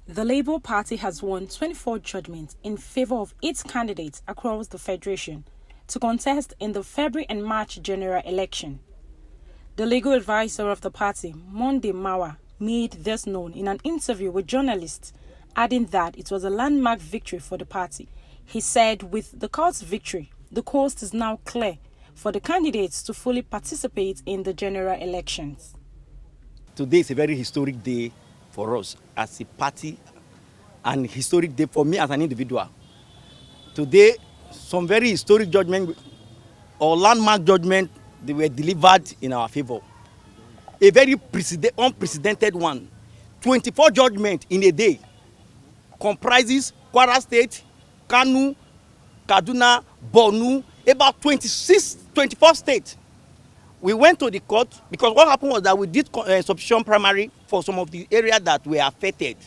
The Labour Party has won 24 judgments in favour of its candidates across the Federation to contest in the February and March general election. The legal advisor of the party, Monday Mawa, made this known in an interview with journalists, adding that it was a landmark victory for the party. He said with the court's victory, the coast is now clear for the candidates to fully participate in the general elections. Today is a very historic day for us as a party and historic day for me as an individual. Today, some very historic judgment or landmark judgment, they were delivered in our favor. A very unprecedented one. 24 judgments in a day comprises Kwara State, Kanu, Kaduna, Borno, about 24 states. We went to the court because what happened was that we did substitution primary for some of the areas that were affected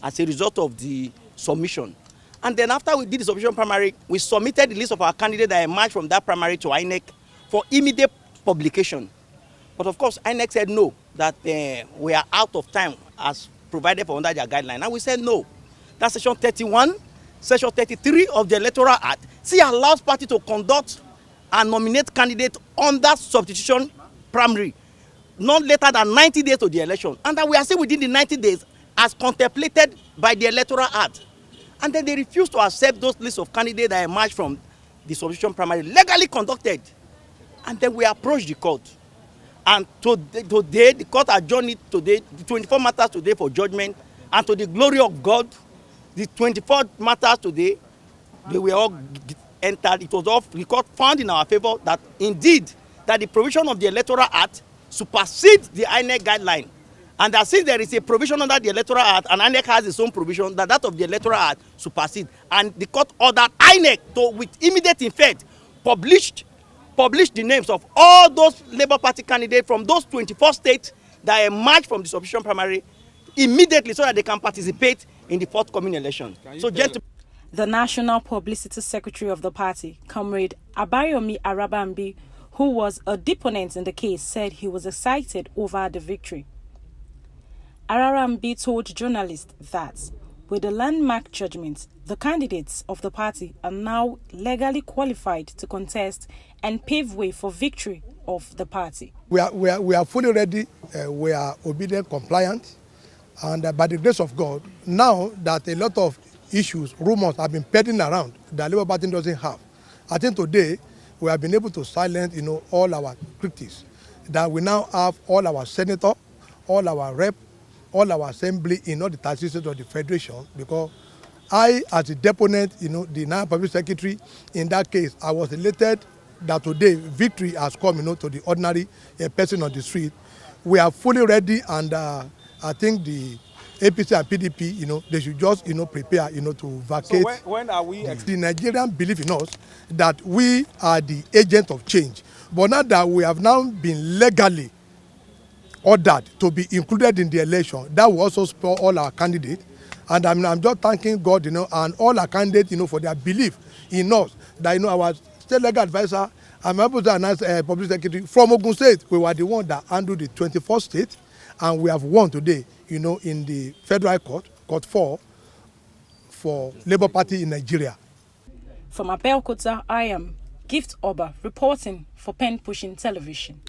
as a result of the submission. And then after we did the substitution primary, we submitted the list of our candidates that emerged from that primary to INEC for immediate publication. But of course, INEC said no, that we are out of time as provided for under their guideline. And we said no. That's section 31, section 33 of the Electoral Act. See, allows party to conduct and nominate candidates under substitution primary not later than 90 days to the election. And that we are still within the 90 days as contemplated by the Electoral Act. And then they refused to accept those lists of candidates that emerged from the substitution primary legally conducted. And then we approached the court. And today the court adjourned it today, the 24 matters today for judgment. And to the glory of God, the 24 matters today, they were all entered. It was all, the court found in our favor that indeed that the provision of the Electoral Act supersedes the INEC guideline. And that since there is a provision under the Electoral Act and INEC has its own provision, that of the Electoral Act supersedes. And the court ordered INEC to, with immediate effect, publish the names of all those Labour Party candidates from those 24 states that emerged from the substitution primary immediately so that they can participate in the forthcoming election. So, the National Publicity Secretary of the party, Comrade Abayomi Arabambi, who was a deponent in the case, said he was excited over the victory. Ararambi told journalists that with the landmark judgment, the candidates of the party are now legally qualified to contest and pave way for victory of the party. We are fully ready, we are obedient, compliant, and by the grace of God, now that a lot of issues, rumors have been peddling around that Labour Party doesn't have, I think today we have been able to silence, all our critics. That we now have all our senators, all our rep, all our assembly in all the 36 states of the Federation, because I, as a deponent, the National Public Secretary, in that case, I was elated that today victory has come, to the ordinary person on the street. We are fully ready, and I think the APC and PDP, they should just, prepare, to vacate. So when are we? The Nigerians believe in us that we are the agent of change. But now that we have now been legally ordered to be included in the election, that will also spur all our candidates. And I'm just thanking God, and all our candidates, for their belief in us. That, our state legal advisor, I'm able to announce public secretary from Ogun State. We were the one that handled the 24th state, and we have won today, in the Federal Court, Court 4, for Labour Party in Nigeria. From Abeokuta, I am Gift Oba, reporting for Penpushing Television.